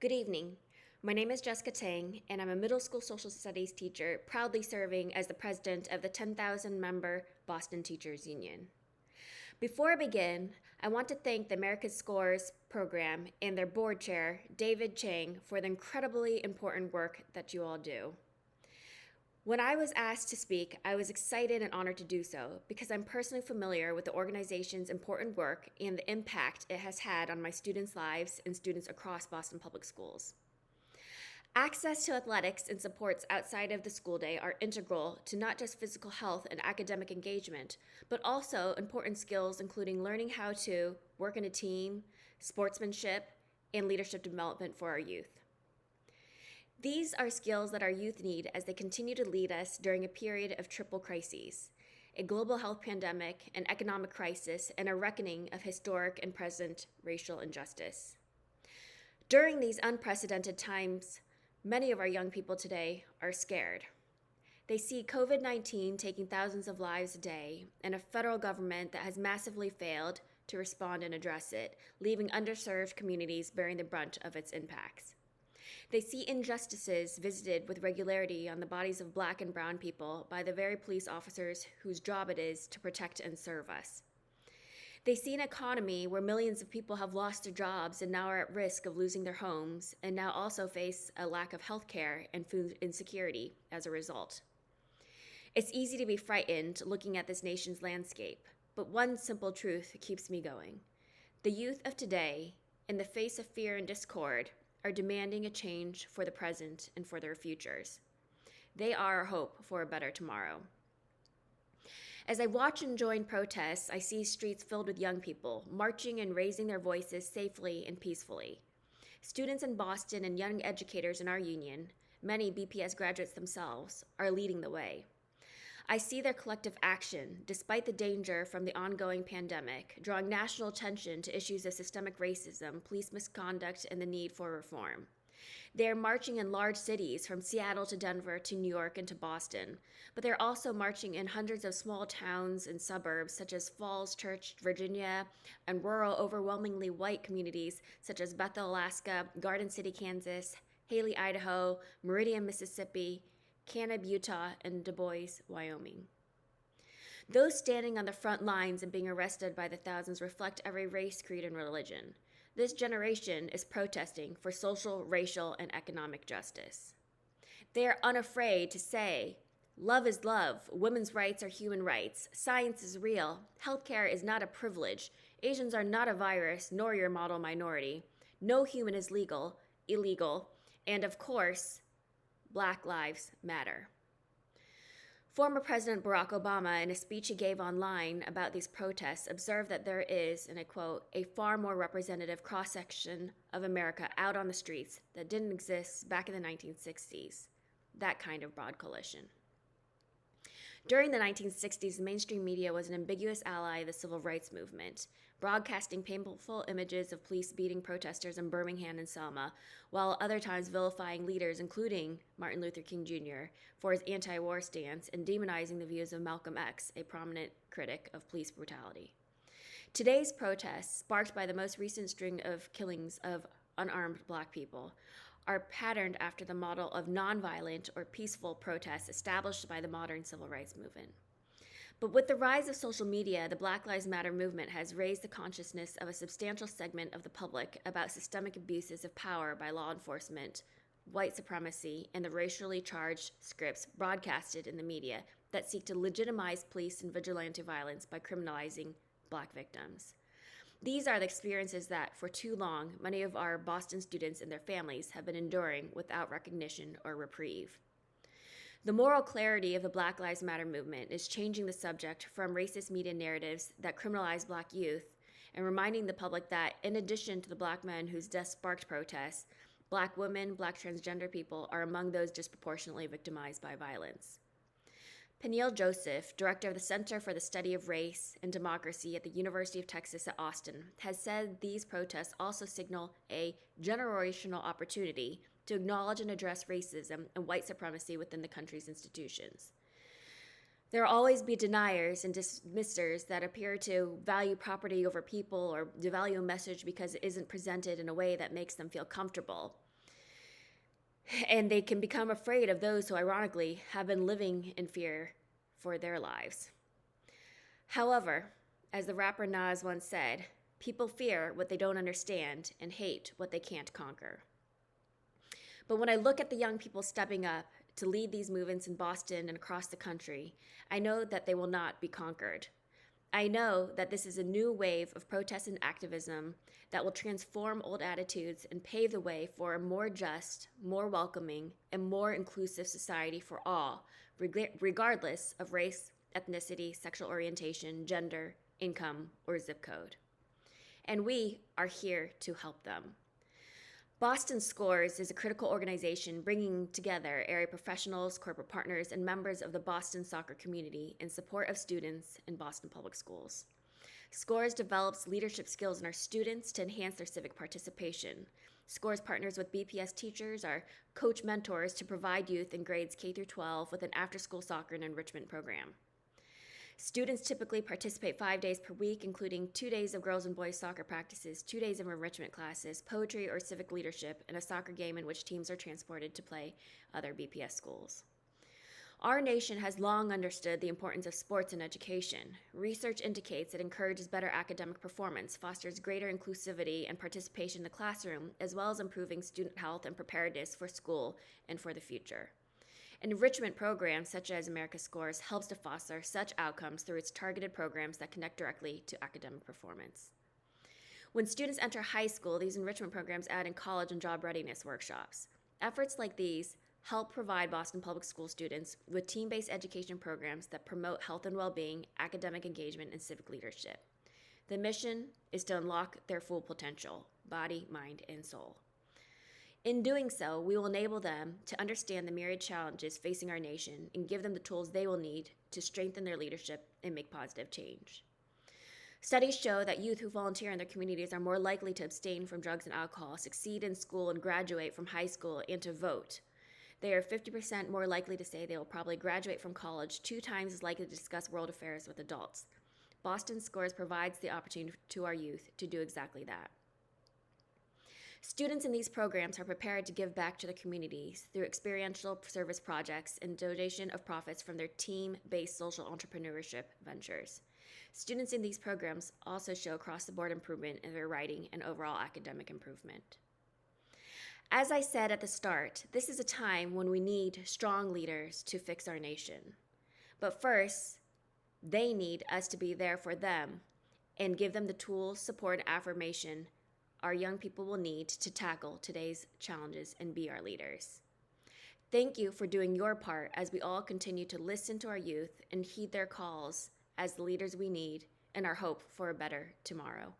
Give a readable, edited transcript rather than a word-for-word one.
Good evening. My name is Jessica Tang, and I'm a middle school social studies teacher, proudly serving as the president of the 10,000 member Boston Teachers Union. Before I begin, I want to thank the America's Scores program and their board chair, David Chang, for the incredibly important work that you all do. When I was asked to speak, I was excited and honored to do so because I'm personally familiar with the organization's important work and the impact it has had on my students' lives and students across Boston Public Schools. Access to athletics and supports outside of the school day are integral to not just physical health and academic engagement, but also important skills including learning how to work in a team, sportsmanship, and leadership development for our youth. These are skills that our youth need as they continue to lead us during a period of triple crises: a global health pandemic, an economic crisis, and a reckoning of historic and present racial injustice. During these unprecedented times, many of our young people today are scared. They see COVID-19 taking thousands of lives a day and a federal government that has massively failed to respond and address it, leaving underserved communities bearing the brunt of its impacts. They see injustices visited with regularity on the bodies of Black and brown people by the very police officers whose job it is to protect and serve us. They see an economy where millions of people have lost their jobs and now are at risk of losing their homes, and now also face a lack of health care and food insecurity as a result. It's easy to be frightened looking at this nation's landscape, but one simple truth keeps me going. The youth of today, in the face of fear and discord, are demanding a change for the present and for their futures. They are our hope for a better tomorrow. As I watch and join protests, I see streets filled with young people marching and raising their voices safely and peacefully. Students in Boston and young educators in our union, many BPS graduates themselves, are leading the way. I see their collective action, despite the danger from the ongoing pandemic, drawing national attention to issues of systemic racism, police misconduct, and the need for reform. They are marching in large cities from Seattle to Denver to New York and to Boston, but they're also marching in hundreds of small towns and suburbs such as Falls Church, Virginia, and rural, overwhelmingly white communities such as Bethel, Alaska, Garden City, Kansas, Haley, Idaho, Meridian, Mississippi, Canab, Utah, and Du Bois, Wyoming. Those standing on the front lines and being arrested by the thousands reflect every race, creed, and religion. This generation is protesting for social, racial, and economic justice. They are unafraid to say, love is love, women's rights are human rights, science is real, healthcare is not a privilege, Asians are not a virus, nor your model minority, no human is illegal, and of course, Black Lives Matter. Former President Barack Obama, in a speech he gave online about these protests, observed that there is, and I quote, a far more representative cross-section of America out on the streets that didn't exist back in the 1960s. That kind of broad coalition. During the 1960s, the mainstream media was an ambiguous ally of the civil rights movement, broadcasting painful images of police beating protesters in Birmingham and Selma, while other times vilifying leaders, including Martin Luther King Jr., for his anti-war stance and demonizing the views of Malcolm X, a prominent critic of police brutality. Today's protests, sparked by the most recent string of killings of unarmed Black people, are patterned after the model of nonviolent or peaceful protests established by the modern civil rights movement. But with the rise of social media, the Black Lives Matter movement has raised the consciousness of a substantial segment of the public about systemic abuses of power by law enforcement, white supremacy, and the racially charged scripts broadcasted in the media that seek to legitimize police and vigilante violence by criminalizing Black victims. These are the experiences that, for too long, many of our Boston students and their families have been enduring without recognition or reprieve. The moral clarity of the Black Lives Matter movement is changing the subject from racist media narratives that criminalize Black youth and reminding the public that, in addition to the Black men whose deaths sparked protests, Black women, Black transgender people are among those disproportionately victimized by violence. Peniel Joseph, director of the Center for the Study of Race and Democracy at the University of Texas at Austin, has said these protests also signal a generational opportunity to acknowledge and address racism and white supremacy within the country's institutions. There will always be deniers and dismissers that appear to value property over people or devalue a message because it isn't presented in a way that makes them feel comfortable. And they can become afraid of those who, ironically, have been living in fear for their lives. However, as the rapper Nas once said, people fear what they don't understand and hate what they can't conquer. But when I look at the young people stepping up to lead these movements in Boston and across the country, I know that they will not be conquered. I know that this is a new wave of protest and activism that will transform old attitudes and pave the way for a more just, more welcoming, and more inclusive society for all, regardless of race, ethnicity, sexual orientation, gender, income, or zip code. And we are here to help them. Boston Scores is a critical organization bringing together area professionals, corporate partners, and members of the Boston soccer community in support of students in Boston Public Schools. Scores develops leadership skills in our students to enhance their civic participation. Scores partners with BPS teachers, our coach mentors, to provide youth in grades K through 12 with an after-school soccer and enrichment program. Students typically participate 5 days per week, including 2 days of girls and boys soccer practices, 2 days of enrichment classes, poetry or civic leadership, and a soccer game in which teams are transported to play other BPS schools. Our nation has long understood the importance of sports in education. Research indicates it encourages better academic performance, fosters greater inclusivity and participation in the classroom, as well as improving student health and preparedness for school and for the future. Enrichment programs such as America Scores helps to foster such outcomes through its targeted programs that connect directly to academic performance. When students enter high school, these enrichment programs add in college and job readiness workshops. Efforts like these help provide Boston Public School students with team-based education programs that promote health and well-being, academic engagement, and civic leadership. The mission is to unlock their full potential, body, mind, and soul. In doing so, we will enable them to understand the myriad challenges facing our nation and give them the tools they will need to strengthen their leadership and make positive change. Studies show that youth who volunteer in their communities are more likely to abstain from drugs and alcohol, succeed in school, and graduate from high school, and to vote. They are 50% more likely to say they will probably graduate from college, 2 times as likely to discuss world affairs with adults. Boston Scores provides the opportunity to our youth to do exactly that. Students in these programs are prepared to give back to their communities through experiential service projects and donation of profits from their team-based social entrepreneurship ventures. Students in these programs also show across-the-board improvement in their writing and overall academic improvement. As I said at the start, this is a time when we need strong leaders to fix our nation. But first, they need us to be there for them and give them the tools, support, and affirmation our young people will need to tackle today's challenges and be our leaders. Thank you for doing your part as we all continue to listen to our youth and heed their calls as the leaders we need and our hope for a better tomorrow.